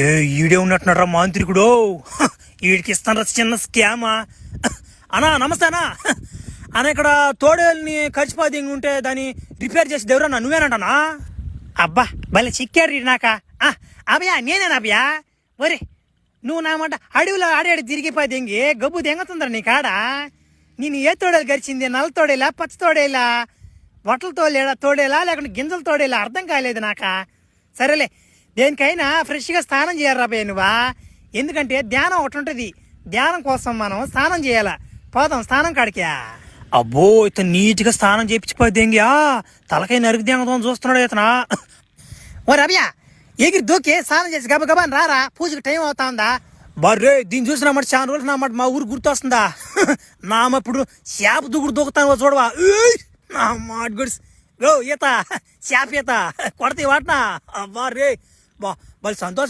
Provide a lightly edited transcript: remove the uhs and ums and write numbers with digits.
ఏ ఈడే ఉన్నట్టున్నారా మాంత్రికుడు. వీడికి ఇస్తాను చిన్న స్కామా. అన్నా నమస్తే అన్నా. అన్న ఇక్కడ తోడేళ్ళని ఖర్చుపాది ఉంటే దాన్ని రిపేర్ చేసి దేవురన్నా నువ్వేనంటనా? అబ్బా భలే చిక్కాడు నాక. అభయా నేనేనా అభయా? ఒరే నువ్వు నా మాట అడవిలో ఆడాడి తిరిగిపోయి దెంగి గబ్బు దెంగతుందరా నీ కాడ. నేను ఏ తోడేలు గరిచింది? నల్ల తోడేలా పచ్చ తోడేలా బొట్టల తోడేలా లేకుంటే గింజల తోడేలా అర్థం కాలేదు నాక. సరేలే దేనికైనా ఫ్రెష్గా స్నానం చేయాలి రాబోయే నువ్వా. ఎందుకంటే ధ్యానం ఒకటి ఉంటుంది, ధ్యానం కోసం మనం స్నానం చేయాలా. పోదాం స్నానం కాడికా. అబ్బో ఇతను నీట్గా స్నానం చేయించిపోయి దెంగియా తలకై నరికి దెంగతో చూస్తున్నాడు ఇతనా. ఓ రవ్యా ఎగిరి దూకి స్నానం చేసి గబగబా రారా, పూజకి టైం అవుతా ఉందా. బర్రే దీన్ని చూసినామాట చాలా రోజులు నామాట మా ఊరు గుర్తొస్తుందా. నామప్పుడు చేప దూకుడు దూకుతాను చూడవా. నా మాట గుడిసి ఈత చేప ఈత కొడతాయి వాటినా. అబ్బా రే బా వాళ్ళు సంతోషం.